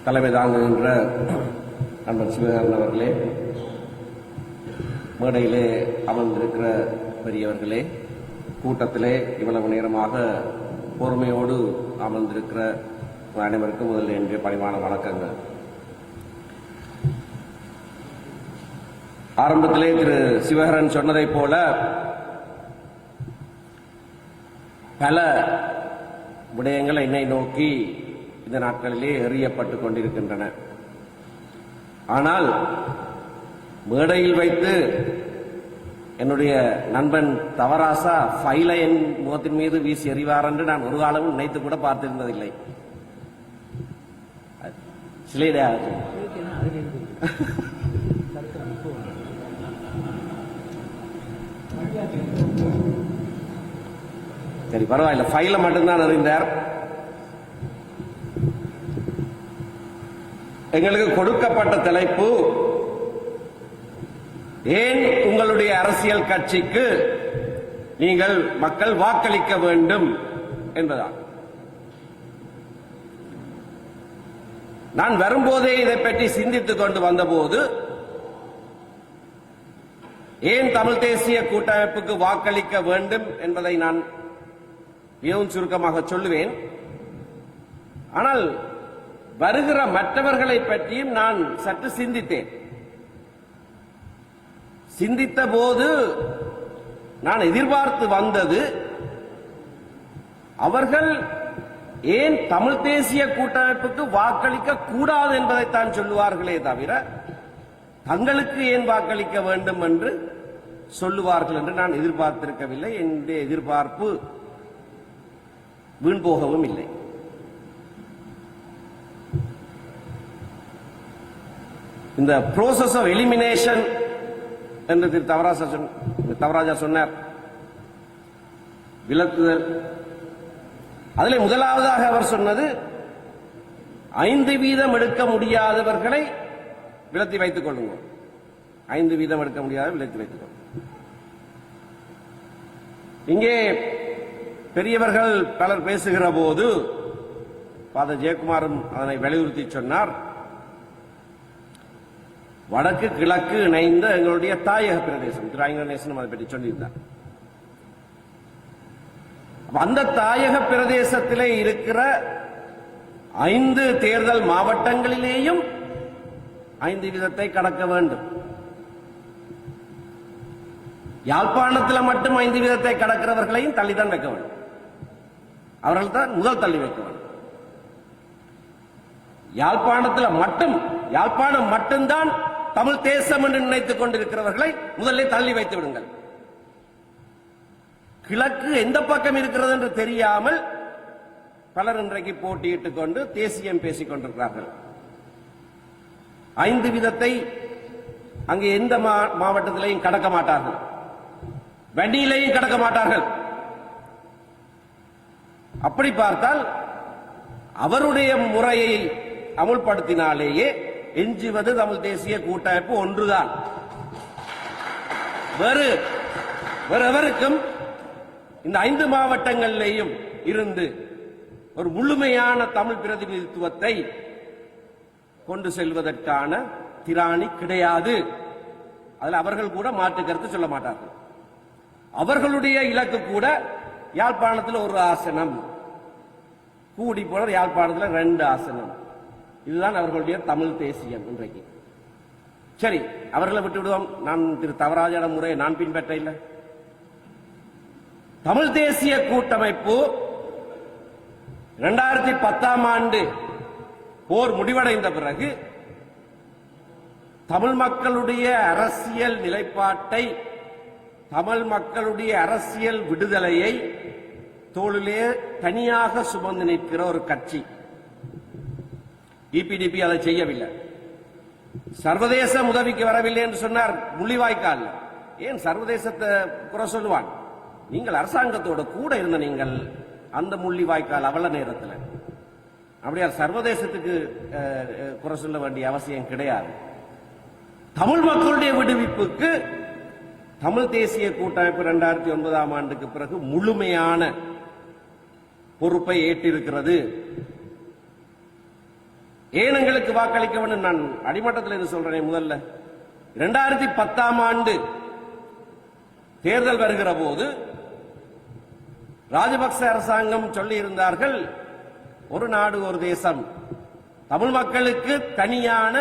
தலைமை தாங்குகின்ற நண்பர் சிவகாரன் அவர்களே, மேடையிலே அமர்ந்திருக்கிற பெரியவர்களே, கூட்டத்திலே இவ்வளவு நேரமாக பொறுமையோடு அமர்ந்திருக்கிற அனைவருக்கும் முதலில் இன்றைய பணிவான வணக்கங்கள். ஆரம்பத்திலே திரு சிவகரன் சொன்னதைப் போல பல விடயங்கள் என்னை நோக்கி இந்த நாட்களிலே எறியப்பட்டுக் கொண்டிருக்கின்றன. ஆனால் மேடையில் வைத்து என்னுடைய நண்பன் தவராசா ஃபைலை என் முகத்தின் மீது வீசி எறிவார் என்று நான் ஒரு காலமும் நினைத்து கூட பார்த்திருந்ததில்லை. சிலையா சரி, பரவாயில்ல, ஃபைல மட்டும்தான் அறிந்தார். எங்களுக்கு கொடுக்கப்பட்ட தலைப்பு, ஏன் உங்களுடைய அரசியல் கட்சிக்கு நீங்கள் மக்கள் வாக்களிக்க வேண்டும் என்பதால். நான் வரும்போதே இதை பற்றி சிந்தித்துக் கொண்டு வந்தபோது, ஏன் தமிழ் தேசிய கூட்டமைப்புக்கு வாக்களிக்க வேண்டும் என்பதை நான் மிகவும் சுருக்கமாக சொல்லுவேன். ஆனால் வருகிற மற்றவர்களை பற்றியும் நான் சற்று சிந்தித்தேன். சிந்தித்த போது நான் எதிர்பார்த்து வந்தது, அவர்கள் ஏன் தமிழ் தேசிய கூட்டமைப்புக்கு வாக்களிக்க கூடாது என்பதைத்தான் சொல்லுவார்களே தவிர தங்களுக்கு ஏன் வாக்களிக்க வேண்டும் என்று சொல்லுவார்கள் என்று நான் எதிர்பார்த்திருக்கவில்லை. என்னுடைய எதிர்பார்ப்பு வீண் போகவும் இல்லை. இந்த ப்ரோசஸ் ஆஃப் எலிமினேஷன் என்று திரு தவராஜா சொன்னார், விலக்குதல். அதில் முதலாவதாக அவர் சொன்னது, 5% எடுக்க முடியாதவர்களை விலத்தி வைத்துக் கொள்ளுங்கள். 5% எடுக்க முடியாத விலத்தி வைத்துக் கொள்ளுங்கள். இங்கே பெரியவர்கள் பலர் பேசுகிற போது ஃபாதர் ஜெயக்குமாரும் அதனை வலியுறுத்தி சொன்னார். வடக்கு கிழக்கு இணைந்த எங்களுடைய தாயக பிரதேசம், திரு ஐங்கரநேசனும் அதை பற்றி சொல்லியிருந்தார். அந்த தாயக பிரதேசத்திலே இருக்கிற 5 தேர்தல் மாவட்டங்களிலேயும் 5% கடக்க வேண்டும். யாழ்ப்பாணத்தில் மட்டும் 5% கடக்கிறவர்களையும் தள்ளித்தான் வைக்க வேண்டும். அவர்கள் தான் முதல் தள்ளி வைக்க வேண்டும். யாழ்ப்பாணம் மட்டும்தான் தமிழ் தேசம் என்று நினைத்துக் கொண்டிருக்கிறவர்களை முதலில் தள்ளி வைத்து விடுங்கள். கிழக்கு எந்த பக்கம் இருக்கிறது என்று தெரியாமல் பலர் இன்றைக்கு போட்டியிட்டுக் கொண்டு தேசியம் பேசிக் கொண்டிருக்கிறார்கள். 5% அங்கே எந்த மாவட்டத்திலையும் கடக்க மாட்டார்கள், வண்டியிலேயும் கடக்க மாட்டார்கள். அப்படி பார்த்தால் அவருடைய முறையை அமுல்படுத்தினாலேயே எஞ்சுவது தமிழ் தேசிய கூட்டமைப்பு ஒன்றுதான். வேறு எவருக்கும் இந்த 5 மாவட்டங்களிலேயும் இருந்து ஒரு முழுமையான தமிழ் பிரதிநிதித்துவத்தை கொண்டு செல்வதற்கான திராணி கிடையாது. அதில் அவர்கள் கூட மாற்று கருத்து சொல்ல மாட்டார்கள். அவர்களுடைய இலக்கு கூட யாழ்ப்பாணத்தில் 1 ஆசனம், கூடி போனர் யாழ்ப்பாணத்தில் 2 ஆசனம். இதுதான் அவர்களுடைய தமிழ் தேசியம் இன்றைக்கு. சரி, அவர்களை விட்டு விடுவோம். நான் திரு தவராஜான முறையை நான் பின்பற்ற இல்லை. தமிழ் தேசிய கூட்டமைப்பு 2010ஆம் ஆண்டு போர் முடிவடைந்த பிறகு தமிழ் மக்களுடைய அரசியல் நிலைப்பாட்டை, தமிழ் மக்களுடைய அரசியல் விடுதலையை தோளிலே தனியாக சுமந்து நிற்கிற ஒரு கட்சி. இபிடிபி அதை செய்யவில்லை. சர்வதேச உதவிக்கு வரவில்லை என்று சொன்னார் முள்ளிவாய்க்கால். ஏன் சர்வதேசத்தை குறை சொல்லுவான்? நீங்கள் அரசாங்கத்தோட கூட இருந்த நீங்கள் அந்த முள்ளிவாய்க்கால் அவள நேரத்தில் அப்படியா சர்வதேசத்துக்கு குறை சொல்ல வேண்டிய அவசியம் கிடையாது. தமிழ் மக்களுடைய விடுவிப்புக்கு தமிழ் தேசிய கூட்டமைப்பு 2009ஆம் ஆண்டுக்கு பிறகு முழுமையான பொறுப்பை ஏற்றிருக்கிறது. ஏன் எங்களுக்கு வாக்களிக்க வேண்டும்? நான் அடிமட்டத்தில் இது சொல்றேன். முதல்ல 2010ஆம் ஆண்டு தேர்தல் வருகிற போது ராஜபக்ச அரசாங்கம் சொல்லி இருந்தார்கள், ஒரு நாடு ஒரு தேசம், தமிழ் மக்களுக்கு தனியான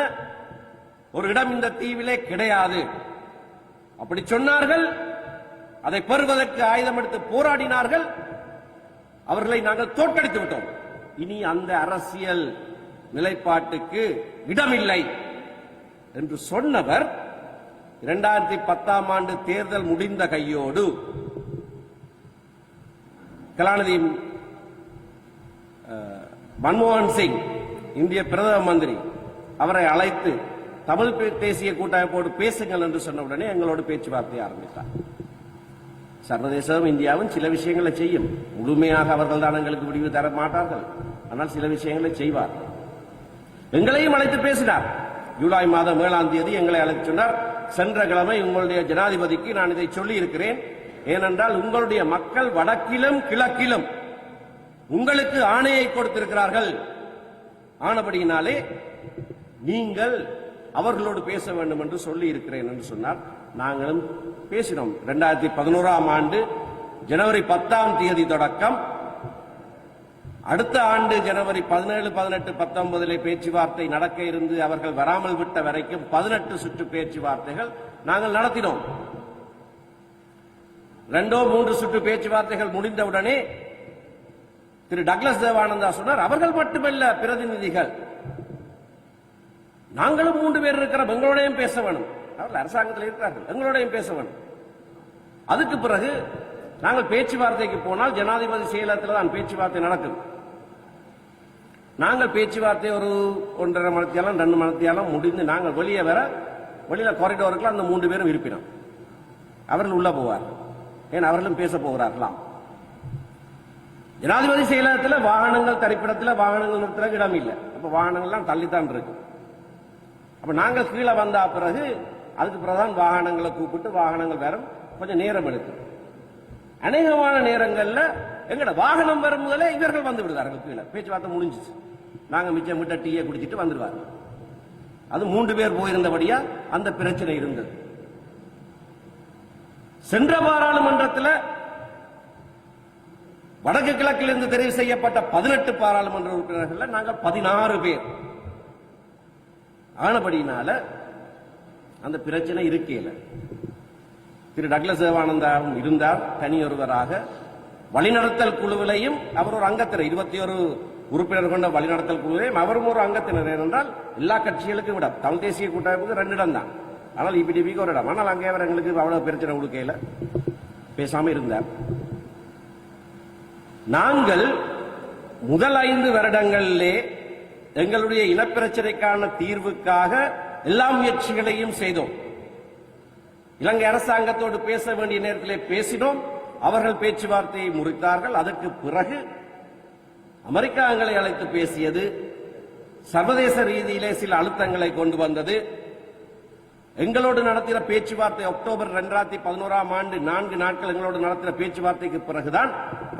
ஒரு இடம் இந்த தீவிலே கிடையாது. அப்படி சொன்னார்கள். அதை பெறுவதற்கு ஆயுதம் எடுத்து போராடினார்கள். அவர்களை நாங்கள் தோற்கடித்து விட்டோம். இனி அந்த அரசியல் நிலைப்பாட்டுக்கு இடமில்லை என்று சொன்னவர் 2010ஆம் ஆண்டு தேர்தல் முடிந்த கையோடு கலாநிதி மன்மோகன் சிங், இந்திய பிரதம மந்திரி, அவரை அழைத்து தமிழ் தேசிய கூட்டமைப்போடு பேசுங்கள் என்று சொன்னவுடனே எங்களோடு பேச்சுவார்த்தை ஆரம்பித்தார். சர்வதேசம் இந்தியாவும் சில விஷயங்களை செய்யும். முழுமையாக அவர்கள் தான் எங்களுக்கு முடிவு தர மாட்டார்கள். ஆனால் சில விஷயங்களை செய்வார். எங்களையும் அழைத்து பேசினார். ஜூலை மாதம் 7ஆம் தேதி எங்களை அழைத்து சொன்னார், சென்ற கிழமை உங்களுடைய ஜனாதிபதிக்கு நான் இதை சொல்லி இருக்கிறேன். ஏனென்றால் உங்களுடைய மக்கள் வடக்கிலும் கிழக்கிலும் உங்களுக்கு ஆணையை கொடுத்திருக்கிறார்கள். ஆனபடியினாலே நீங்கள் அவர்களோடு பேச வேண்டும் என்று சொல்லி இருக்கிறேன் என்று சொன்னார். நாங்களும் பேசினோம். 2011ஆம் ஆண்டு ஜனவரி 10ஆம் தேதி தொடக்கம் அடுத்த ஆண்டு ஜனவரி 17, 18, 19 பேச்சுவார்த்தை நடக்க இருந்து அவர்கள் வராமல் விட்ட வரைக்கும் 18 சுற்று பேச்சுவார்த்தைகள் நாங்கள் நடத்தினோம். 2-3 சுற்று பேச்சுவார்த்தைகள் முடிந்தவுடனே திரு டக்ளஸ் தேவானந்தா சொன்னார், அவர்கள் மட்டுமல்ல பிரதிநிதிகள், நாங்களும் 3 பேர் இருக்கிறோம், எங்களோடையும் பேச வேணும். அவர்கள் அரசாங்கத்தில் இருக்கிறார்கள், எங்களோடையும் பேச வேணும். அதுக்கு பிறகு நாங்கள் பேச்சுவார்த்தைக்கு போனால் ஜனாதிபதி செயலகத்தில் தான் பேச்சுவார்த்தை நடக்குது. நாங்கள் பேச்சுவார்த்தை ஒரு 1.5 மணித்தியாலம் 2 மணித்தியாலம் முடிந்து நாங்கள் வெளியே வர வெளியில காரிடோருக்கு அந்த 3 பேரும் இருப்பினோம். அவர்கள் உள்ள போவார். ஏன் அவர்களும் பேச போகிறார்களாம். ஜனாதிபதி செயலகத்தில் வாகனங்கள் தரிப்பிடத்தில் வாகனங்கள் நிறுத்த இடம் இல்லை. அப்ப வாகனங்கள்லாம் தள்ளித்தான் இருக்கு. அப்ப நாங்கள் கீழே வந்த பிறகு அதுக்கு பிறகுதான் வாகனங்களை கூப்பிட்டு வாகனங்கள் வரும். கொஞ்சம் நேரம் எடுக்கும். அநேகமான நேரங்கள்ல எங்கட வாகனம் வரும் முதலே இவர்கள் வந்து விடுவார்கள். கீழே பேச்சுவார்த்தை முடிஞ்சிச்சு. நாங்க மிச்சம் விட்ட டீயை குடிச்சிட்டு வந்துடுவார். அது 3 பேர் போயிருந்தபடியா அந்த பிரச்சனை இருந்தது. சென்ற பாராளுமன்றத்தில் வடக்கு கிழக்கிலிருந்து தெரிவு செய்யப்பட்ட 18 பாராளுமன்ற உறுப்பினர்கள் நாங்கள் 16 பேர் ஆனபடியினால அந்த பிரச்சனை இருக்கையில திரு டக்ளஸ் தேவானந்தாவும் இருந்தார் தனியொருவராக. வழிநடத்தல் குழுவிலையும் அவர் ஒரு அங்கத்தினர், 21 உறுப்பினர் கொண்ட வழிநடத்தல் குழுவிலையும் அவரும் ஒரு அங்கத்தினர். ஏனென்றால் எல்லா கட்சிகளுக்கும் விட தமிழ் தேசிய கூட்டமைப்புக்கு 2 இடம் தான், ஆனால் இபிடிபிக்கு ஒரு இடம். ஆனால் அங்கே அவர் எங்களுக்கு அவ்வளவு பிரச்சனை கொடுக்கையில பேசாம இருந்தார். நாங்கள் முதல் 5 வருடங்களிலே எங்களுடைய இனப்பிரச்சனைக்கான தீர்வுக்காக எல்லா முயற்சிகளையும் செய்தோம். இலங்கை அரசாங்கத்தோடு பேச வேண்டிய நேரத்திலே பேசினோம். அவர்கள் பேச்சுவார்த்தையை முறித்தார்கள். அதற்கு பிறகு அமெரிக்கா எங்களை அழைத்து பேசியது. சர்வதேச ரீதியிலே சில அழுத்தங்களை கொண்டு வந்தது. எங்களோடு நடத்தின பேச்சுவார்த்தை அக்டோபர் 2011ஆம் ஆண்டு 4 நாட்கள் எங்களோடு நடத்தின பேச்சுவார்த்தைக்கு பிறகுதான்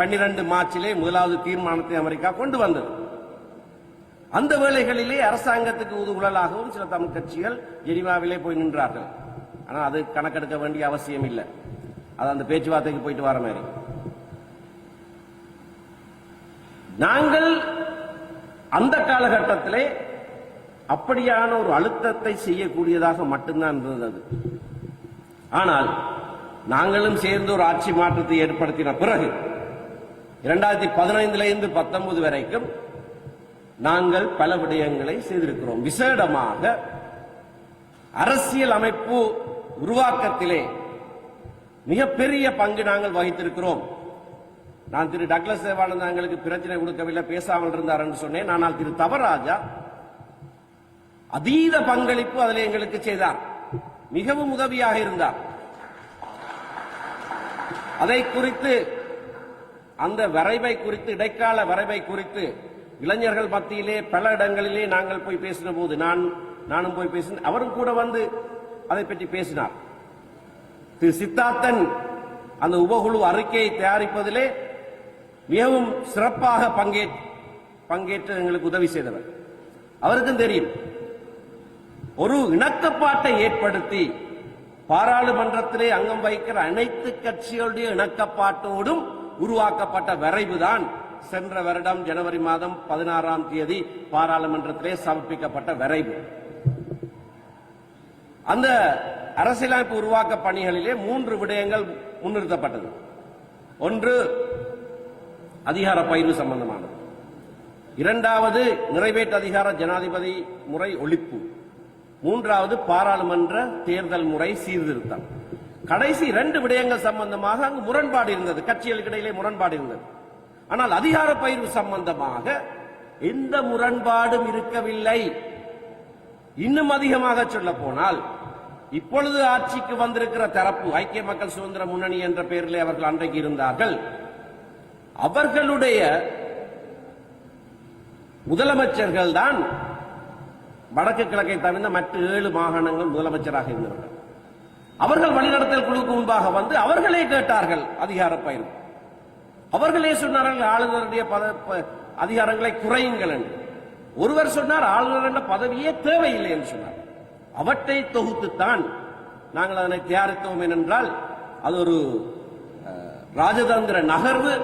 12 மார்ச்சிலே முதலாவது தீர்மானத்தை அமெரிக்கா கொண்டு வந்தது. அந்த வேளைகளிலே அரசாங்கத்துக்கு உதவுகளாகவும் சில தமிழ் கட்சிகள் ஜெனீவாவிலே போய் நின்றார்கள். ஆனால் அது கணக்கெடுக்க வேண்டிய அவசியம் இல்லை. அது அந்த பேச்சுவார்த்தைக்கு போயிட்டு வர மாதிரி. நாங்கள் அந்த காலகட்டத்திலே அப்படியான ஒரு அழுத்தத்தை செய்யக்கூடியதாக மட்டும்தான் இருந்தது. ஆனால் நாங்களும் சேர்ந்து ஒரு ஆட்சி மாற்றத்தை ஏற்படுத்தின பிறகு 2015 19 வரைக்கும் நாங்கள் பல விடயங்களை செய்திருக்கிறோம். விசேடமாக அரசியல் அமைப்பு உருவாக்கத்திலே மிகப்பெரிய பங்கு நாங்கள் வகித்திருக்கிறோம். நான் திரு டக்ளஸ் தேவானந்தா எங்களுக்கு பிரச்சனை கொடுக்கவில்லை, பேசாமல் இருந்தார் என்று சொன்னேன். ஆனால் திரு தவராஜா அதீத பங்களிப்பு அதில் எங்களுக்கு செய்தார். மிகவும் உதவியாக இருந்தார். அதை குறித்து, அந்த வரைவை குறித்து, இடைக்கால வரைவை குறித்து இளைஞர்கள் மத்தியிலே பல இடங்களிலே நாங்கள் போய் பேசின போது நானும் போய் பேசினேன். அவரும் கூட வந்து அதை பற்றி பேசினார். திரு சித்தார்த்தன் அந்த உபகுழு அறிக்கையை தயாரிப்பதிலே மிகவும் சிறப்பாக பங்கேற்று எங்களுக்கு உதவி செய்தவர். அவருக்கும் தெரியும். ஒரு இணக்கப்பாட்டை ஏற்படுத்தி பாராளுமன்றத்திலே அங்கம் வகிக்கிற அனைத்து கட்சிகளுடைய இணக்கப்பாட்டோடும் உருவாக்கப்பட்ட வரைவுதான் சென்ற வருடம் ஜனவரி மாதம் 16ஆம் தேதி பாராளுமன்றத்திலே சமர்ப்பிக்கப்பட்ட வரைவு. அந்த அரசியலமைப்பு உருவாக்க பணிகளிலே 3 விடயங்கள் முன்னிறுத்தப்பட்டது. ஒன்று அதிகார பகிர்வு சம்பந்தமானது, இரண்டாவது நிறைவேற்று அதிகார ஜனாதிபதி முறை ஒழிப்பு, மூன்றாவது பாராளுமன்ற தேர்தல் முறை சீர்திருத்தம். கடைசி 2 விடயங்கள் சம்பந்தமாக அங்கு முரண்பாடு இருந்தது, கட்சிகளுக்கு இடையிலே முரண்பாடு இருந்தது. ஆனால் அதிகார பகிர்வு சம்பந்தமாக எந்த முரண்பாடும் இருக்கவில்லை. இன்னும் அதிகமாக சொல்ல போனால், இப்பொழுது ஆட்சிக்கு வந்திருக்கிற தரப்பு ஐக்கிய மக்கள் சுதந்திர முன்னணி என்ற பெயரிலே அவர்கள் அன்றைக்கு இருந்தார்கள். அவர்களுடைய முதலமைச்சர்கள் தான் வடக்கு கிழக்கை தவிர்த்த மற்ற 7 மாகாணங்கள் முதலமைச்சராக இருந்தவர்கள். அவர்கள் வழிநடத்தல் குழுக்கு முன்பாக வந்து அவர்களே கேட்டார்கள் அதிகார பகிர்வு. அவர்களே சொன்னார்கள் ஆளுநருடைய அதிகாரங்களை குறையுங்கள் என்று. ஒருவர் சொன்னார் ஆளுநர் என்ற பதவியே தேவையில்லை என்று சொன்னார். அவற்றை தொகுத்துத்தான் நாங்கள் அதனை தயாரித்தோம். ஏனென்றால் அது ஒரு ராஜதந்திர நகர்வு,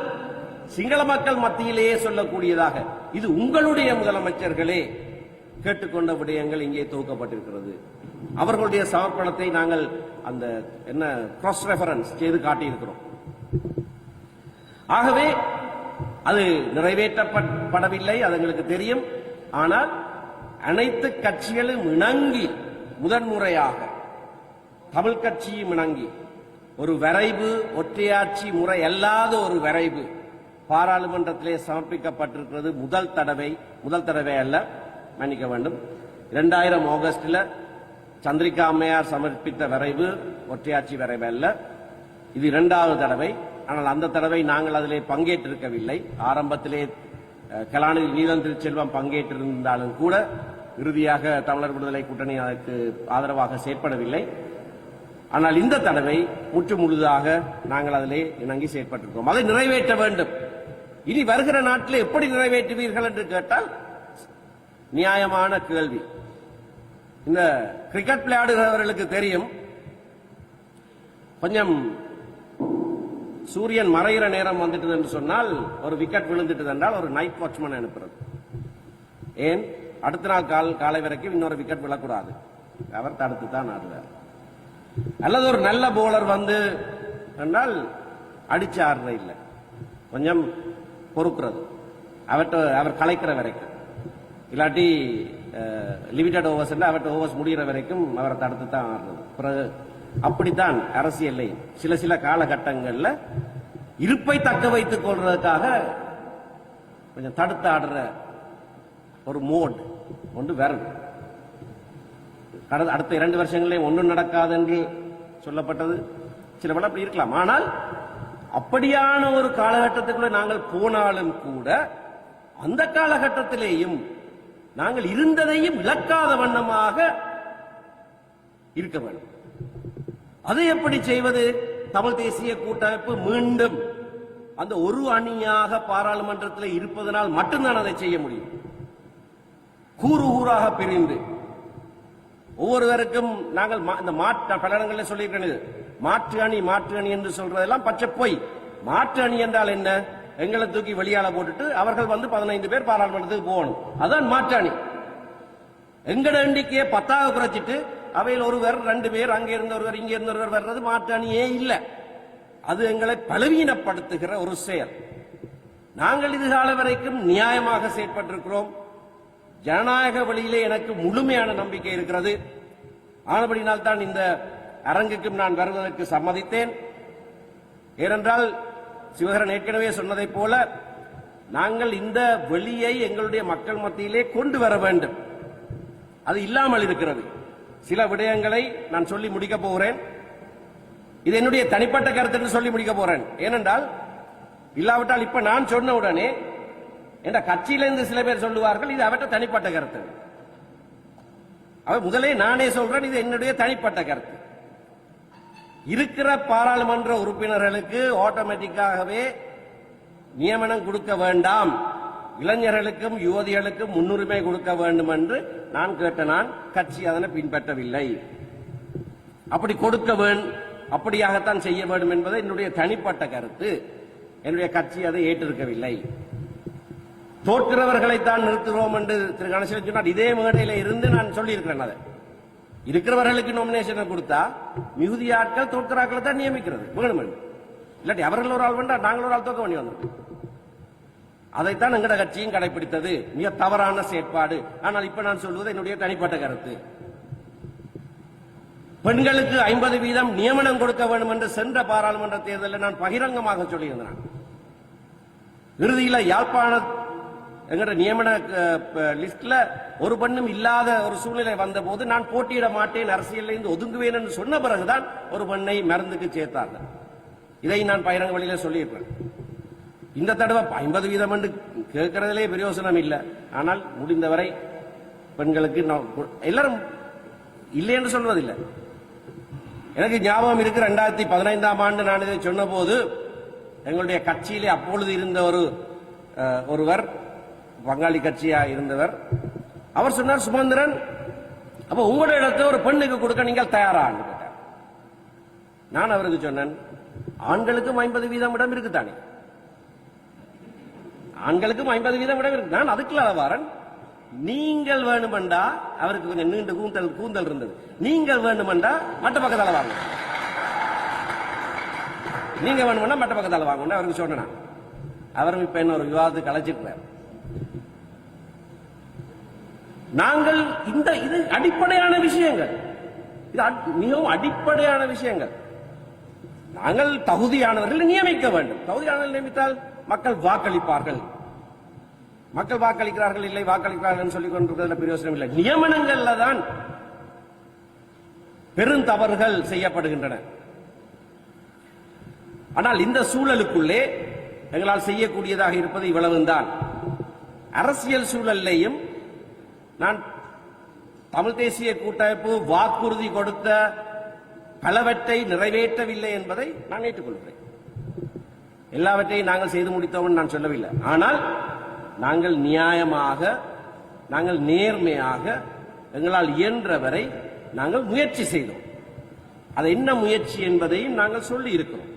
சிங்கள மக்கள் மத்தியிலேயே சொல்லக்கூடியதாக இது உங்களுடைய முதலமைச்சர்களே கேட்டுக்கொண்ட விடயங்கள் இங்கே தொகுக்கப்பட்டிருக்கிறது. அவர்களுடைய சமர்ப்பணத்தை நாங்கள் அந்த என்ன கிராஸ் ரெஃபரன்ஸ் செய்து காட்டியிருக்கிறோம். ஆகவே அது நிறைவேற்றப்படவில்லை, அது எங்களுக்கு தெரியும். ஆனால் அனைத்து கட்சிகளும் இணங்கி முதன்முறையாக தமிழ் கட்சியும் இணங்கி ஒரு வரைவு, ஒற்றையாட்சி முறை அல்லாத ஒரு வரைவு பாராளுமன்றத்திலே சமர்ப்பிக்கப்பட்டிருக்கிறது. முதல் தடவை அல்ல, மன்னிக்க வேண்டும், 2000 ஆகஸ்டில் சந்திரிகா அம்மையார் சமர்ப்பித்த வரைவு ஒற்றையாட்சி வரைவு அல்ல, இது 2வது தடவை. ஆனால் அந்த தடவை நாங்கள் அதிலே பங்கேற்றிருக்கவில்லை. ஆரம்பத்திலே கலாநிதி நீலன் திருச்செல்வம் பங்கேற்றிருந்தாலும் கூட இறுதியாக தமிழர் விடுதலை கூட்டணி அதற்கு ஆதரவாக செயற்படவில்லை. ஆனால் இந்த தடவை முற்று முழுதாக நாங்கள் அதிலே இணங்கி செயற்பட்டிருக்கிறோம். அதை நிறைவேற்ற வேண்டும். இனி வருகிற நாட்டில் எப்படி நிறைவேற்றுவீர்கள் என்று கேட்டால் நியாயமான கேள்வி. இந்த கிரிக்கெட் விளையாடுகிறவர்களுக்கு தெரியும், கொஞ்சம் சூரியன் மறைகிற நேரம் வந்துட்டது என்று சொன்னால், ஒரு விக்கெட் விழுந்துட்டது என்றால் ஒரு நைட் வாட்ச்மேன் அனுப்புறது. ஏன், அடுத்த நாள் காலை வரைக்கும் இன்னொரு விக்கெட் விழக்கூடாது, அவர் தடுத்து தான் ஆடுவார். அல்லது ஒரு நல்ல போலர் வந்து என்றால் அடிச்சு ஆடுற இல்லை, கொஞ்சம் பொறுக்கிறது, அவர் கலைக்கிற வரைக்கும், இல்லாட்டி லிமிடெட் ஓவர்ஸ் அவர்கிட்ட ஓவர்ஸ் முடிகிற வரைக்கும் அவரை தடுத்து தான் ஆடுறது. பிறகு அப்படித்தான் அரசியலை சில காலகட்டங்களில் இருப்பை தக்க வைத்துக் கொள்றதுக்காக கொஞ்சம் தடுத்து ஆடுற ஒரு மோட் ஒன்று வரும். அடுத்த 2 வருஷங்களே ஒன்றும் நடக்காது என்று சொல்லப்பட்டது, சில பல அப்படி இருக்கலாம். ஆனால் அப்படியான ஒரு காலகட்டத்துக்குள்ள நாங்கள் போனாலும் கூட அந்த காலகட்டத்திலேயும் நாங்கள் இருந்ததையும் இழக்காத வண்ணமாக இருக்க வேண்டும். அதை எப்படி செய்வது? தமிழ் தேசிய கூட்டமைப்பு மீண்டும் அந்த ஒரு அணியாக பாராளுமன்றத்தில் இருப்பதனால் மட்டும்தான் அதை செய்ய முடியும். கூறாக பிரிந்து ஒவ்வொருவருக்கும் நாங்கள் இந்த பல இடங்களில் சொல்லியிருக்கிறது, மாற்று அணி என்று சொல்றதெல்லாம் பச்சை பொய். மாற்று அணி என்றால் என்ன? எங்களை தூக்கி வெளியால போட்டுட்டு அவர்கள் வந்து 15 பேர் பாராளுமன்றத்துக்கு போகணும், அதுதான் மாற்று அணி. எங்கட எண்ணிக்கையை 10ஆக குறைச்சிட்டு அவையில் ஒருவர் 2 பேர் அங்கே இருந்த ஒருவர் இங்கே இருந்த ஒருவர் வர்றது மாற்று அணியே இல்லை. அது எங்களை பலவீனப்படுத்துகிற ஒரு செயல். நாங்கள் இதுகால வரைக்கும் நியாயமாக செயற்பட்டிருக்கிறோம். ஜனநாயக வழியிலே எனக்கு முழுமையான நம்பிக்கை இருக்கிறது. ஆனபடினால் தான் இந்த அரங்குக்கும் நான் வருவதற்கு சம்மதித்தேன். ஏனென்றால் சிவகரன் ஏற்கனவே சொன்னதைப் போல நாங்கள் இந்த வெளியை எங்களுடைய மக்கள் மத்தியிலே கொண்டு வர வேண்டும். அது இல்லாமல் இருக்கிறது. சில விடயங்களை நான் சொல்லி முடிக்க போகிறேன். இது என்னுடைய தனிப்பட்ட கருத்து என்று சொல்லி முடிக்க போறேன். ஏனென்றால் இல்லாவிட்டால் இப்ப நான் சொன்ன உடனே என்ற கட்சியிலிருந்து சில பேர் சொல்லுவார்கள் இது அவற்ற தனிப்பட்ட கருத்து. முதலே நானே சொல்றேன், இது என்னுடைய தனிப்பட்ட கருத்து. இருக்கிற பாராளுமன்ற உறுப்பினர்களுக்கு ஆட்டோமேட்டிக்காகவே நியமனம் கொடுக்க வேண்டாம் இளைஞர்களுக்கும் யுவதிகளுக்கும் முன்னுரிமை கொடுக்க வேண்டும் என்று நான் கேட்ட நான் கட்சி அதனை பின்பற்றவில்லை. அப்படி கொடுக்க வேண்டும், அப்படியாகத்தான் செய்ய வேண்டும் என்பது என்னுடைய தனிப்பட்ட கருத்து. என்னுடைய கட்சி அதை ஏற்றிருக்கவில்லை. தோற்கிறவர்களைத்தான் நிறுத்துகிறோம் என்று திரு கணேசன் சொன்னார். இதே மேடையில இருந்து நான் சொல்லியிருக்கிறேன். அதை இருக்கிறவர்களுக்கு நாமினேஷன் கொடுத்தா மிகுதி ஆட்கள் தோற்கிறாக்களை தான் நியமிக்கிறது வேணும். இல்லாட்டி அவர்கள் ஒரு ஆள் வேண்டாம், நாங்கள் ஒரு ஆள் தோக்க வேண்டி வந்தோம். அதைத்தான் எங்கட கட்சியும் கடைபிடித்தது. மிக தவறான செயற்பாடு. ஆனால் இப்ப நான் சொல்வது என்னுடைய தனிப்பட்ட கருத்து. பெண்களுக்கு 50% நியமனம் கொடுக்க வேண்டும் என்று சென்ற பாராளுமன்ற தேர்தலில் நான் பகிரங்கமாக சொல்லியிருந்தேன். இறுதியில் யாழ்ப்பாண எங்கட நியமன லிஸ்ட்ல ஒரு பெண்ணும் இல்லாத ஒரு சூழ்நிலை வந்த போது நான் போட்டியிட மாட்டேன், அரசியலில் இருந்து ஒதுங்குவேன் என்று சொன்ன பிறகுதான் ஒரு பெண்ணை மருந்துக்கு சேர்த்தார்கள். இதை நான் பகிரங்க வழியில சொல்லியிருப்பேன். இந்த தடவை 50% என்று கேட்கறதிலே பிரயோசனம் இல்லை. ஆனால் முடிந்தவரை பெண்களுக்கு எல்லாரும் இல்லை என்று சொல்வதில்லை. எனக்கு ஞாபகம் இருக்கு, 2015ஆம் ஆண்டு நான் இதை சொன்ன போது எங்களுடைய கட்சியிலே அப்பொழுது இருந்த ஒருவர், பங்காளி கட்சியா இருந்தவர், அவர் சொன்னார், சுமந்திரன், அப்ப உங்களுடைய இடத்தை ஒரு பெண்ணுக்கு கொடுக்க நீங்கள் தயாரா? நான் அவருக்கு சொன்னேன், ஆண்களுக்கும் 50% இடம் இருக்குதானே, ஆண்களுக்கும் 50% இடம் இருக்கு. நான் அதுக்குள்ள வாரன். நீங்கள் வேணுமெண்டா, அவருக்கு கொஞ்சம் நீண்ட கூந்தல் இருந்தது, நீங்கள் வேணுமெண்டா மற்ற பக்கத்தால வாங்க, நீங்க வேணுமெண்டா மற்ற பக்கத்தால வாங்க அவருக்கு சொன்னேன். அவரும் இப்ப என்ன ஒரு விவாதத்தை கலைச்சிருக்கிறார். நாங்கள் இது அடிப்படையான விஷயங்கள், இது மிகவும் அடிப்படையான விஷயங்கள். நாங்கள் தகுதியானவர்கள் நியமிக்க வேண்டும். தகுதியானவர்கள் நியமித்தால் மக்கள் வாக்களிப்பார்கள். மக்கள் வாக்களிக்கிறார்கள், இல்லை வாக்களிக்கிறார்கள் சொல்லிக் கொண்டிருக்கிறதுல பிரயோசனம் இல்லை. நியமனங்கள்ல தான் பெருந்தவறுகள் செய்யப்படுகின்றன. ஆனால் இந்த சூழலுக்குள்ளே எங்களால் செய்யக்கூடியதாக இருப்பது இவ்வளவுதான். அரசியல் சூழலையும் நான் தமிழ் தேசிய கூட்டமைப்பு வாக்குறுதி கொடுத்த பலவற்றை நிறைவேற்றவில்லை என்பதை நான் ஏற்றுக்கொள்கிறேன். எல்லாவற்றையும் நாங்கள் செய்து முடித்தோம் நான் சொல்லவில்லை. ஆனால் நாங்கள் நியாயமாக, நாங்கள் நேர்மையாக, எங்களால் இயன்றவரை நாங்கள் முயற்சி செய்தோம். அது என்ன முயற்சி என்பதையும் நாங்கள் சொல்லி இருக்கிறோம்.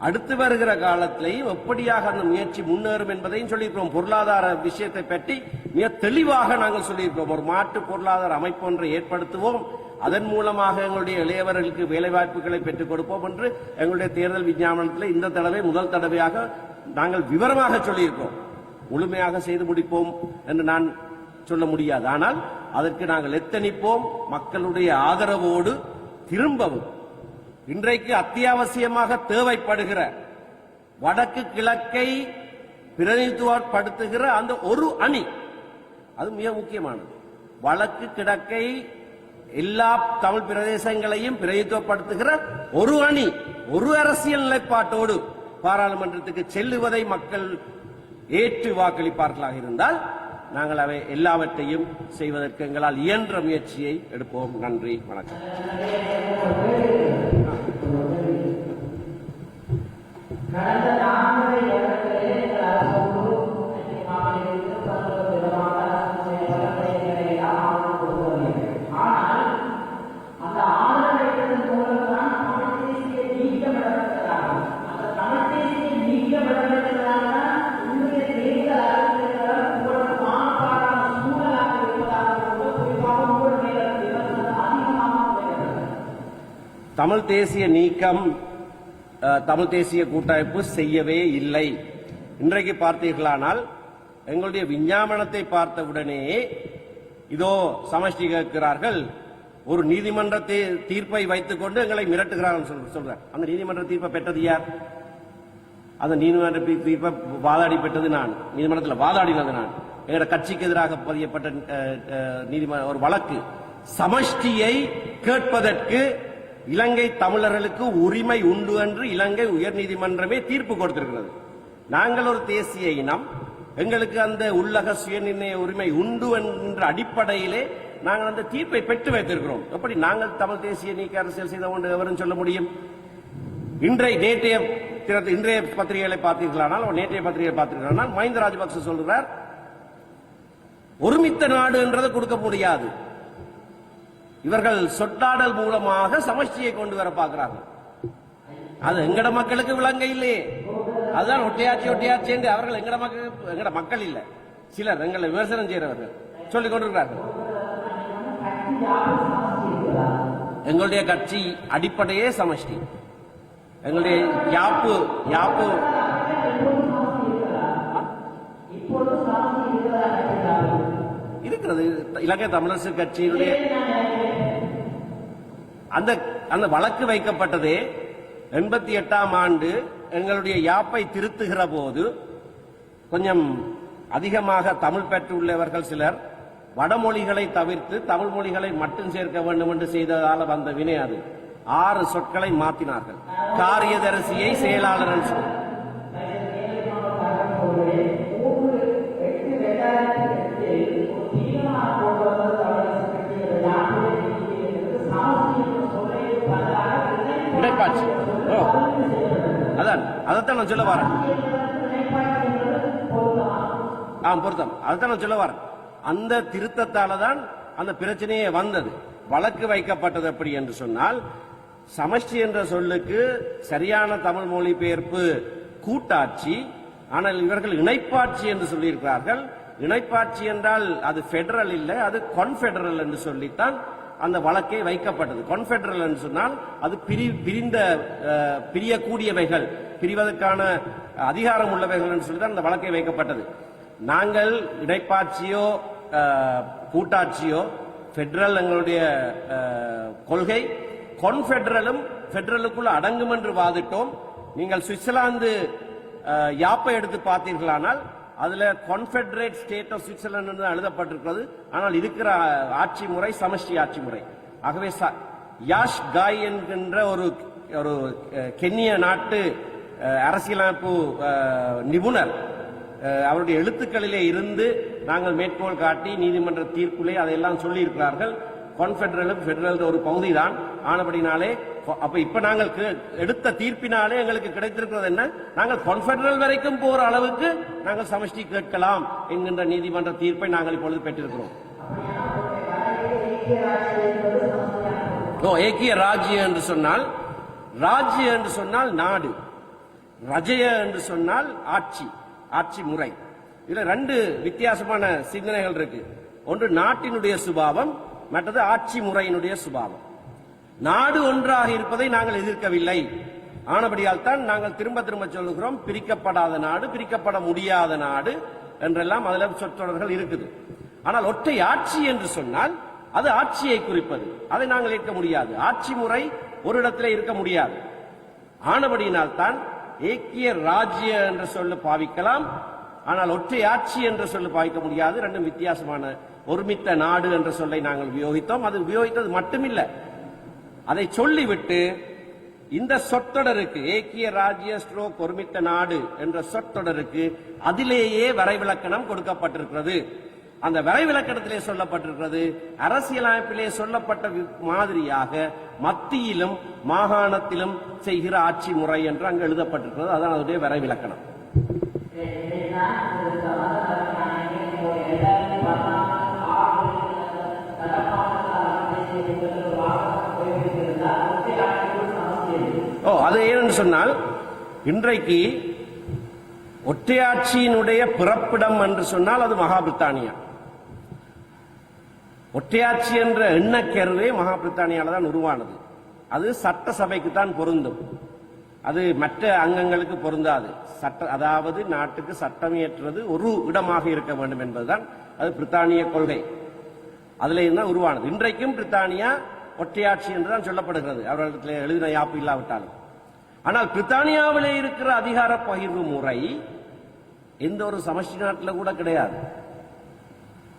அடுத்து வருகிற காலத்திலேயும் எப்படியாக அந்த முயற்சி முன்னேறும் என்பதையும் சொல்லியிருக்கிறோம். பொருளாதார விஷயத்தை பற்றி மிக தெளிவாக நாங்கள் சொல்லியிருக்கிறோம். ஒரு மாற்று பொருளாதார அமைப்பு ஒன்றை ஏற்படுத்துவோம், அதன் மூலமாக எங்களுடைய இளையவர்களுக்கு வேலைவாய்ப்புகளை பெற்றுக் கொடுப்போம் என்று எங்களுடைய தேர்தல் விஞ்ஞாபனத்தில் இந்த தடவை முதல் தடவையாக நாங்கள் விவரமாக சொல்லியிருக்கிறோம். முழுமையாக செய்து முடிப்போம் என்று நான் சொல்ல முடியாது. ஆனால் அதற்கு நாங்கள் எத்தனிப்போம். மக்களுடைய ஆதரவோடு திரும்பவும் இன்றைக்கு அத்தியாவசியமாக தேவைப்படுகிற வடக்கு கிழக்கை பிரதிநிதித்துவப்படுத்துகிற அந்த ஒரு அணி, அது மிக முக்கியமானது. வடக்கு கிழக்கை எல்லா தமிழ் பிரதேசங்களையும் பிரதிநிதித்துவப்படுத்துகிற ஒரு அணி, ஒரு அரசியல் நிலைப்பாட்டோடு பாராளுமன்றத்துக்கு செல்லுவதை மக்கள் ஏற்று வாக்களிப்பார்களாக இருந்தால் நாங்கள் அவை எல்லாவற்றையும் செய்வதற்கு எங்களால் இயன்ற முயற்சியை எடுப்போம். நன்றி, வணக்கம். தமிழ் தேசிய நீக்கம் தமிழ் தேசிய கூட்டமைப்பு செய்யவே இல்லை. இன்றைக்கு பார்த்தீர்களானால் எங்களுடைய விஞ்ஞாபனத்தை பார்த்தவுடனே இதோ சமஷ்டி கேட்கிறார்கள், ஒரு நீதிமன்ற தீர்ப்பை வைத்துக் கொண்டு எங்களை மிரட்டுகிறார்கள் சொல்றார். அந்த நீதிமன்ற தீர்ப்பை பெற்றது யார்? அந்த நீதிமன்ற தீர்ப்பை வாதாடி பெற்றது நான், நீதிமன்றத்தில் வாதாடினது நான். எங்களோட கட்சிக்கு எதிராக பதியப்பட்ட நீதிமன்ற ஒரு வழக்கு. சமஷ்டியை கேட்பதற்கு இலங்கை தமிழர்களுக்கு உரிமை உண்டு என்று இலங்கை உயர் நீதிமன்றமே தீர்ப்பு கொடுத்திருக்கிறது. நாங்கள் ஒரு தேசிய இனம், எங்களுக்கு அந்த உள்ளக சுயநிர்ணய உரிமை உண்டு என்ற அடிப்படையிலே நாங்கள் அந்த தீர்ப்பை பெற்று வைத்திருக்கிறோம். எப்படி நாங்கள் தமிழ் தேசிய நீக்க அரசியல் செய்த கொண்டு எவரும் சொல்ல முடியும்? இன்றைய பத்திரிகைகளை பார்த்தீர்களானால், நேற்றைய பத்திரிகையை பார்த்தீர்களானால் மஹிந்த ராஜபக்ச சொல்கிறார், ஒருமித்த நாடு என்றதை கொடுக்க முடியாது. இவர்கள் சொட்டாடல் மூலமாக சமஷ்டியை கொண்டு வர பார்க்கிறாங்க. அது எங்கட மக்களுக்கு விளங்க இல்லையே. அதுதான் ஒட்டையாட்சி என்று அவர்கள் எங்கட மக்கள் இல்ல, சிலர் எங்களை விமர்சனம் செய்கிறவர்கள் சொல்லிக் கொண்டிருக்கிறார்கள். எங்களுடைய கட்சி அடிப்படையே சமஷ்டி. எங்களுடைய யாப்பு இருக்கிறது. இலங்கை தமிழரசு கட்சியினுடைய அந்த வழக்கு வைக்கப்பட்டதே 88ஆம் ஆண்டு எங்களுடைய யாப்பை திருத்துகிற போது கொஞ்சம் அதிகமாக தமிழ் பெற்றுள்ளவர்கள் சிலர் வடமொழிகளை தவிர்த்து தமிழ் மொழிகளை மட்டும் சேர்க்க வேண்டும் என்று செய்ததால் வந்த வினை அது. 6 சொற்களை மாற்றினார்கள். காரியதரிசியை செயலாளர் என்று சொன்னார். இடைப்பாட்சி அதைத்தான் நான் சொல்ல வரேன். பொருத்தம் அதைத்தான் நான் சொல்ல வரேன். அந்த திருத்தத்தால தான் அந்த பிரச்சனையே வந்தது. வழக்கு வைக்கப்பட்டது எப்படி என்று சொன்னால், சமஷ்டி என்ற சொல்லுக்கு சரியான தமிழ் மொழிபெயர்ப்பு கூட்டாட்சி. ஆனால் இவர்கள் இணைப்பாட்சி என்று சொல்லியிருக்கிறார்கள். இணைப்பாட்சி என்றால் அது பெடரல் இல்லை, அது கான்ஃபெடரல் என்று சொல்லித்தான் அந்த வழக்கை வைக்கப்பட்டது. கான்ஃபெடரல் என்று சொன்னால் அது பிரியக்கூடியவைகள், பிரிவதற்கான அதிகாரம் உள்ளவைகள் என்று சொல்லித்தான் அந்த வழக்கை வைக்கப்பட்டது. நாங்கள் இணைப்பாட்சியோ கூட்டாட்சியோ, பெடரல் எங்களுடைய கொள்கை, கான்ஃபெடரலும் பெடரலுக்குள்ள அடங்கும் என்று வாதிட்டோம். நீங்கள் சுவிட்சர்லாந்து யாப்பை எடுத்து பார்த்தீர்களானால் அதுல கான்ஃபெடரேட் ஸ்டேட் ஆஃப் சுவிட்சர்லாந்து எழுதப்பட்டிருக்கிறது. ஆனால் இருக்கிற ஆட்சி முறை சமஷ்டி ஆட்சி முறை. ஆகவே யாஷ் காய் என்கின்ற ஒரு கென்னிய நாட்டு அரசியலமைப்பு நிபுணர் அவருடைய எழுத்துக்களிலே இருந்து நாங்கள் மேற்கோள் காட்டி நீதிமன்ற தீர்ப்பிலே அதையெல்லாம் சொல்லி இருக்கிறார்கள். கான்ஃபெடரலும் பெடரல் ஒரு பகுதி தான் ஆனபடினாலே, அப்ப இப்ப நாங்கள் எடுத்த தீர்ப்பினாலே எங்களுக்கு கிடைத்திருக்கிறது என்ன, நாங்கள் கான்ஃபெடரல் வரைக்கும் போற அளவுக்கு நாங்கள் சமஷ்டி கேட்கலாம் என்கின்ற நீதிமன்ற தீர்ப்பை நாங்கள் இப்பொழுது பெற்றிருக்கிறோம். ஏக்கிய ராஜ்யம் என்று சொன்னால், ராஜ்யம் என்று சொன்னால் நாடு, ரஜய என்று சொன்னால் ஆட்சி முறை. இதுல 2 வித்தியாசமான சிந்தனைகள் இருக்கு. ஒன்று நாட்டினுடைய சுபாவம், மற்றது ஆட்சி முறையினுடைய சுபாவம். நாடு ஒன்றாக இருப்பதை நாங்கள் எதிர்க்கவில்லை. ஆனபடியால் தான் நாங்கள் திரும்ப திரும்ப சொல்லுகிறோம், பிரிக்கப்படாத நாடு, பிரிக்கப்பட முடியாத நாடு என்றெல்லாம் அதில் சொற்றொடர்கள் இருக்குது. ஆனால் ஒற்றை ஆட்சி என்று சொன்னால் அது ஆட்சியை குறிப்பது, அதை நாங்கள் ஏற்க முடியாது. ஆட்சி முறை ஒரு இடத்திலே இருக்க முடியாது. ஆனபடியினால் தான் ஏக்கிய ராஜ்ய என்ற சொல்ல பாவிக்கலாம், ஆனால் ஒற்றை ஆட்சி என்ற சொல்ல பாவிக்க முடியாது. 2 வித்தியாசமான. ஒருமித்த நாடு என்ற சொல்லை நாங்கள் உபயோகித்தோம். அது உபயோகித்தது மட்டுமில்லை, அதை சொல்லிவிட்டு இந்த சொற்றொடருக்கு ஏக்கிய ராஜ்ய ஸ்ட்ரோக் ஒருமித்த நாடு என்ற சொற்றொடருக்கு அதிலேயே வரைவிலக்கணம் கொடுக்கப்பட்டிருக்கிறது. அந்த வரைவிலக்கணத்திலே சொல்லப்பட்டிருக்கிறது, அரசியலமைப்பிலே சொல்லப்பட்ட மாதிரியாக மத்தியிலும் மாகாணத்திலும் செய்கிற ஆட்சி முறை என்று அங்கு எழுதப்பட்டிருக்கிறது. அதான் அதனுடைய வரைவிலக்கணம். அது ஏனென்று சொன்னால், இன்றைக்கு ஒற்றையாட்சியினுடைய பிறப்பிடம் என்று சொன்னால் அது மகாபிரித்தானியா. ஒற்றையாட்சி என்ற எண்ணக்கருவே மகாபிரித்தானியால தான் உருவானது. அது சட்டசபைக்கு தான் பொருந்தும், அது மற்ற அங்கங்களுக்கு பொருந்தாது. அதாவது நாட்டுக்கு சட்டம் இயற்றுவது ஒரு இடமாக இருக்க வேண்டும் என்பதுதான் அது பிரித்தானிய கொள்கை. அதுல இருந்தால் உருவானது. இன்றைக்கும் பிரித்தானியா ஒற்றையாட்சி என்றுதான் சொல்லப்படுகிறது, அவர்களிடத்தில் எழுதின யாப்பு இல்லாவிட்டாலும். ஆனால் பிரித்தானியாவிலே இருக்கிற அதிகார பகிர்வு முறை எந்த ஒரு சமஷ்டி நாட்டில் கூட கிடையாது.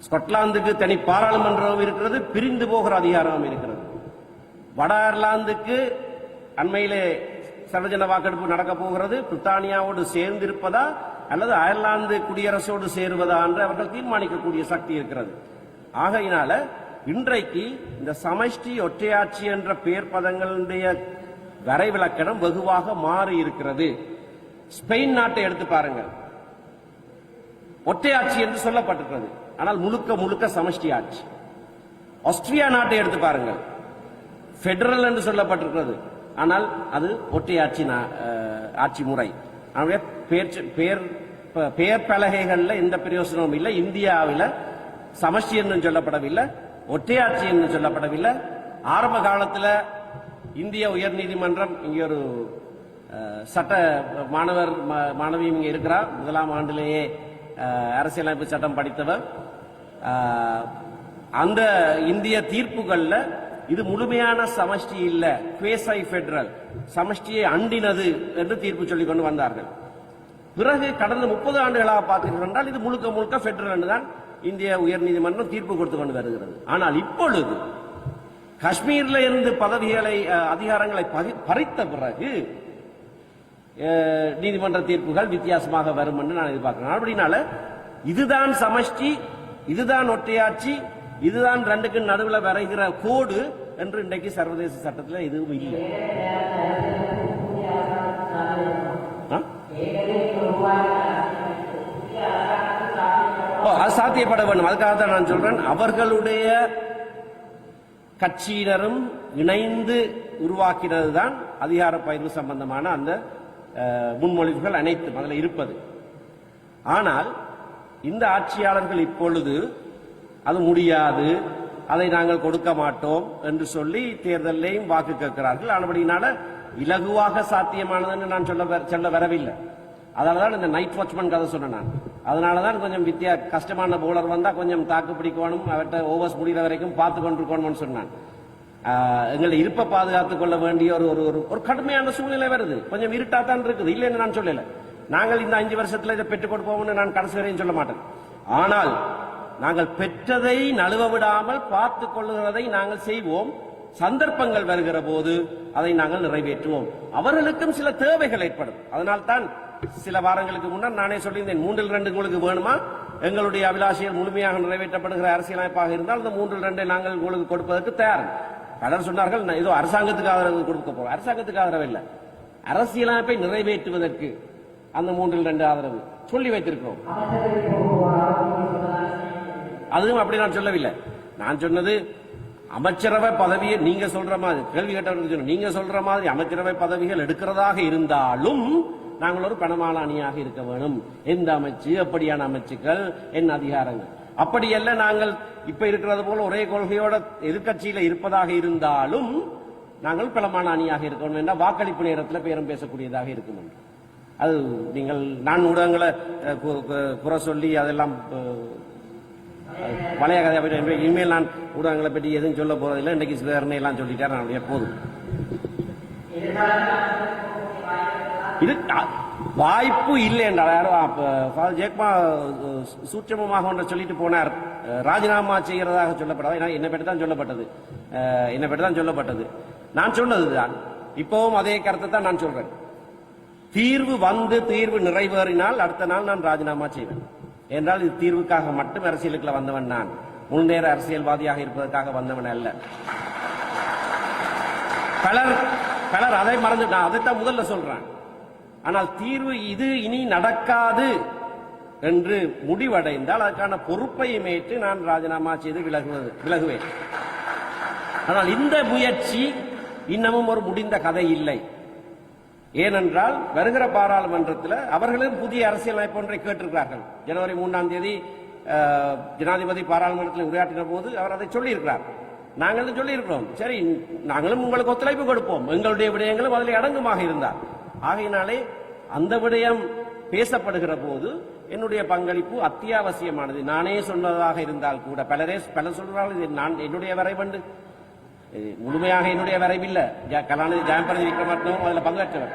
ஸ்காட்லாந்துக்கு தனி பாராளுமன்றம் இருக்கிறது, பிரிந்து போகிற அதிகாரம் இருக்கிறது. வட அயர்லாந்துக்கு அண்மையிலே சர்வஜன வாக்கெடுப்பு நடக்க போகிறது. பிரித்தானியாவோடு சேர்ந்திருப்பதா அல்லது அயர்லாந்து குடியரசோடு சேருவதா என்று அவர்கள் தீர்மானிக்கக்கூடிய சக்தி இருக்கிறது. ஆகையினால இன்றைக்கு இந்த சமஷ்டி ஒற்றையாட்சி என்ற பெயர் பதங்களுடைய வரைவிலக்கணம் வெகுவாக மாறி இருக்கிறது. ஸ்பெயின் நாட்டை எடுத்து பாருங்கள், ஒற்றையாட்சி என்று சொல்லப்பட்டிருக்கிறது, ஆனால் முழுக்க முழுக்க சமஷ்டி ஆட்சி. ஆஸ்திரியா நாட்டை எடுத்து பாருங்கள், பெடரல் என்று சொல்லப்பட்டிருக்கிறது, ஆனால் அது ஒற்றையாட்சி ஆட்சி முறை. பெயர் பலகைகள்ல எந்த பிரயோசனமும் இல்லை. இந்தியாவில் சமஷ்டி என்று சொல்லப்படவில்லை, ஒற்றையாட்சி என்று சொல்லப்படவில்லை. ஆரம்ப காலத்தில் இந்திய உயர்நீதிமன்றம், இங்கே ஒரு சட்ட மாணவியும் இங்கே இருக்கிறார், முதலாம் ஆண்டிலேயே அரசியலமைப்பு சட்டம் படித்தவர். அந்த இந்திய தீர்ப்புகள்ல இது முழுமையான சமஷ்டி இல்ல, குவேசை பெடரல், சமஷ்டியை அண்டினது என்று தீர்ப்பு சொல்லிக் கொண்டு வந்தார்கள். பிறகு கடந்த 30 ஆண்டுகளாக பார்த்தீர்கள் என்றால் இது முழுக்க முழுக்க பெடரல் தான் இந்திய உயர்நீதிமன்றம் தீர்ப்பு கொடுத்து கொண்டு வருகிறது. ஆனால் இப்பொழுது காஷ்மீர்ல இருந்து பதவிகளை அதிகாரங்களை பறித்த பிறகு நீதிமன்ற தீர்ப்புகள் வித்தியாசமாக வரும் என்று நான் எதிர்பார்க்கிறேன். அப்படினால இதுதான் சமஷ்டி, இதுதான் ஒற்றையாட்சி, இதுதான் ரெண்டுக்கு நடுவில் வரைகிற கோடு என்று இன்றைக்கு சர்வதேச சட்டத்தில் எதுவும் இல்லை. அது சாத்தியப்பட வேண்டும். அதுக்காக தான் நான் சொல்றேன், அவர்களுடைய கட்சியினரும் இணைந்து உருவாக்கினதுதான் அதிகார பகிர்வு சம்பந்தமான அந்த முன்மொழிவுகள் அனைத்தும் அதில் இருப்பது. ஆனால் இந்த ஆட்சியாளர்கள் இப்பொழுது அது முடியாது, அதை நாங்கள் கொடுக்க மாட்டோம் என்று சொல்லி தேர்தலையும் வாக்கு கேட்கிறார்கள். ஆனபடினால இலகுவாக சாத்தியமானது நான் சொல்ல வரவில்லை. அதனாலதான் இந்த நைட் வாட்ச்மேன் கதை சொன்னேன் நான். அதனாலதான் கொஞ்சம் கஷ்டமான பவுலர் வந்தா கொஞ்சம் தாக்கு பிடிக்கணும், அவர்கிட்ட ஓவர்ஸ் முடிகிற வரைக்கும் பார்த்து கொண்டிருக்கணும்னு சொன்னான். எங்களை இருப்பை பாதுகாத்துக் கொள்ள வேண்டிய ஒரு கடுமையான சூழ்நிலை வருது. கொஞ்சம் இருட்டாத்தான் இருக்குது, இல்லைன்னு நான் சொல்லல. நாங்கள் இந்த 5 வருஷத்துல இதை பெற்றுக் கொடுப்போம்னு நான் கடைசி வரையும் சொல்ல மாட்டேன். ஆனால் நாங்கள் பெற்றதை நழுவ விடாமல் பார்த்துக் கொள்ளுகிறதை நாங்கள் செய்வோம். சந்தர்ப்பங்கள் வருகிற போது அதை நாங்கள் நிறைவேற்றுவோம். அவர்களுக்கும் சில தேவைகள் ஏற்படும். அதனால்தான் சில வாரங்களுக்கு முன்னர் நானே சொல்லியிருந்தேன், 3-2 உங்களுக்கு வேணுமா? எங்களுடைய அபிலாஷைகள் முழுமையாக நிறைவேற்றப்படுகிற அரசியலமைப்பாக இருந்தால் அந்த 3-2 நாங்கள் உங்களுக்கு கொடுப்பதற்கு தயார். பலர் சொன்னார்கள் ஏதோ அரசாங்கத்துக்கு ஆதரவு கொடுக்க போறோம். அரசாங்கத்துக்கு ஆதரவு இல்லை, அரசியலமைப்பை நிறைவேற்றுவதற்கு அந்த 3-2 ஆதரவு சொல்லி வைத்திருக்கிறோம். அதுவும் அப்படி நான் சொல்லவில்லை. நான் சொன்னது அமைச்சரவை பதவியை நீங்க சொல்ற மாதிரி, கேள்வி கேட்டவர்கள் நீங்க சொல்ற மாதிரி அமைச்சரவை பதவிகள் எடுக்கிறதாக இருந்தாலும் நாங்கள் ஒரு பணமாள அணியாக இருக்க வேணும். எந்த அமைச்சு, எப்படியான அமைச்சுக்கள், என்ன அதிகாரங்கள், அப்படியல்ல. நாங்கள் இப்ப இருக்கிறது போல ஒரே கொள்கையோட எதிர்கட்சியில இருப்பதாக இருந்தாலும் நாங்கள் பலமான அணியாக இருக்கணும் என்ற வாக்களிப்பு நேரத்தில் பேரம் பேசக்கூடியதாக இருக்கும். அது நீங்கள் நான் ஊடகங்களை குறை சொல்லி அதெல்லாம் பழைய கதை. இனிமேல் நான் ஊடகங்களை பற்றி எதுவும் சொல்ல போறதில்லை. இன்றைக்கு சிலர்னு எல்லாம் சொல்லிட்டார். நான் எப்போதும் இது வாய்ப்பு இல்லை என்றால் ஜெயக்குமா சூட்சமமாக ஒன்றை சொல்லிட்டு போனார். ராஜினாமா செய்கிறதாக சொல்லப்பட்டது. என்னை பற்றி தான் சொல்லப்பட்டது. நான் சொன்னதுதான் இப்பவும் அதே கருத்தை தான் நான் சொல்றேன். தீர்வு நிறைவேறினால் அடுத்த நாள் நான் ராஜினாமா செய்வேன். என்றால் இது தீர்வுக்காக மட்டும் அரசியலுக்குள்ள வந்தவன் நான். முன்னேற அரசியல்வாதியாக இருப்பதற்காக வந்தவன் அல்ல. பலர் அதை மறந்து, நான் அதைத்தான் முதல்ல சொல்றேன். ஆனால் தீர்வு இது இனி நடக்காது என்று முடிவடைந்தால் அதற்கான பொறுப்பையும் ஏற்று நான் ராஜினாமா செய்து விலகுவேன். ஆனால் இந்த முயற்சி இன்னமும் ஒரு முடிந்த கதை இல்லை. ஏனென்றால் வருகிற பாராளுமன்றத்தில் அவர்களும் புதிய அரசியலமைப்பு ஒன்றை கேட்டிருக்கிறார்கள். ஜனவரி 3ஆம் தேதி ஜனாதிபதி பாராளுமன்றத்தில் உரையாற்றின போது அவர் அதை சொல்லியிருக்கிறார். நாங்களும் சொல்லியிருக்கிறோம், சரி நாங்களும் உங்களுக்கு ஒத்துழைப்பு கொடுப்போம், எங்களுடைய விடயங்களும் அதில் அடங்குமாக இருந்தார். ஆகையினாலே அந்த விடயம் பேசப்படுகிற போது என்னுடைய பங்களிப்பு அத்தியாவசியமானது. நானே சொன்னதாக இருந்தால் கூட பலர் சொல்றார்கள் இது நான் என்னுடைய வரைவண்டு, முழுமையாக என்னுடைய வரைவில்லை. கலாநிதி ஜெயம்பிரதி விக்ரமரத்னவும் அதில் பங்கேற்றவர்.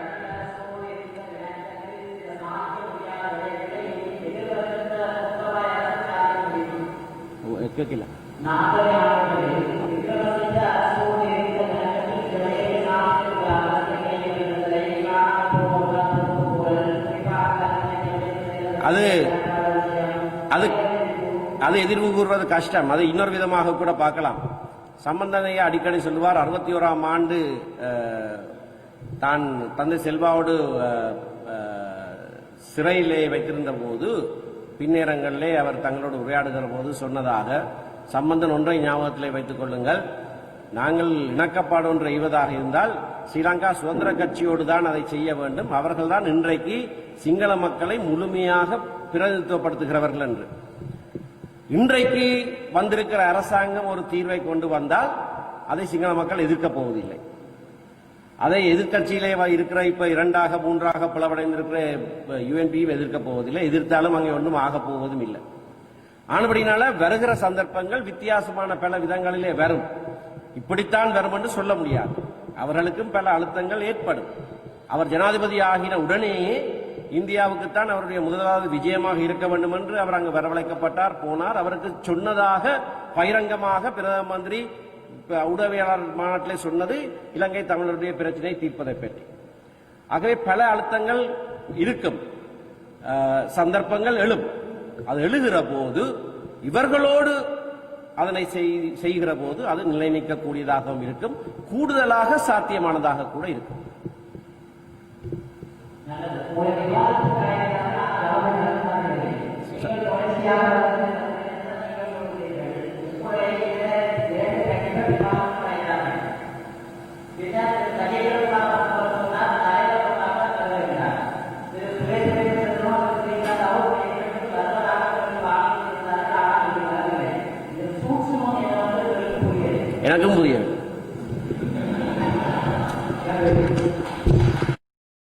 கேட்கல அது எதிர்வு கூறுவது கஷ்டம். அது இன்னொரு விதமாக கூட பார்க்கலாம். சம்பந்தனையா அடிக்கடி சொல்லுவார், 61ஆம் ஆண்டு தான் தந்தை செல்வாவோடு சிறையிலே வைத்திருந்த போது பின்னேரங்களிலே அவர் தங்களோடு உரையாடுகிற போது சொன்னதாக சம்பந்தன் ஒன்றை ஞாபகத்திலே வைத்துக் கொள்ளுங்கள். நாங்கள் இணக்கப்பாடு ஒன்று செய்வதாக இருந்தால் ஸ்ரீலங்கா சுதந்திர கட்சியோடு தான் அதை செய்ய வேண்டும். அவர்கள்தான் இன்றைக்கு சிங்கள மக்களை முழுமையாக பிரதிநிதித்துவப்படுத்துகிறவர்கள் என்று. இன்றைக்கு வந்திருக்கிற அரசாங்கம் ஒரு தீர்வை கொண்டு வந்தால் அதை சிங்கள மக்கள் எதிர்க்கப் போவதில்லை. அதை எதிர்கட்சியிலே இருக்கிற இப்ப 2ஆக 3ஆக பிளவடைந்திருக்கிற UNP எதிர்க்கப் போவதில்லை. எதிர்த்தாலும் அங்கே ஒன்றும் ஆகப் போவதும் இல்லை. ஆனபடினால வருகிற சந்தர்ப்பங்கள் வித்தியாசமான பல விதங்களிலே வரும். இப்படித்தான் வரும் என்று சொல்ல முடியாது. அவர்களுக்கும் பல அழுத்தங்கள் ஏற்படும். அவர் ஜனாதிபதி ஆகின உடனேயே இந்தியாவுக்குத்தான் அவருடைய முதலாவது விஜயமாக இருக்க வேண்டும் என்று அவர் அங்கு வரவழைக்கப்பட்டார், போனார். அவருக்கு சொன்னதாக பகிரங்கமாக பிரதம மந்திரி ஊடகவியலாளர் மாநாட்டிலே சொன்னது இலங்கை தமிழருடைய பிரச்சனை தீர்ப்பதை பற்றி. ஆகவே பல அழுத்தங்கள் இருக்கும், சந்தர்ப்பங்கள் எழும். அது எழுகிற போது இவர்களோடு அதனை செய்கிற போது அது நிலை நிற்கக்கூடியதாகவும் இருக்கும், கூடுதலாக சாத்தியமானதாக கூட இருக்கும். எனக்கும் புரியல.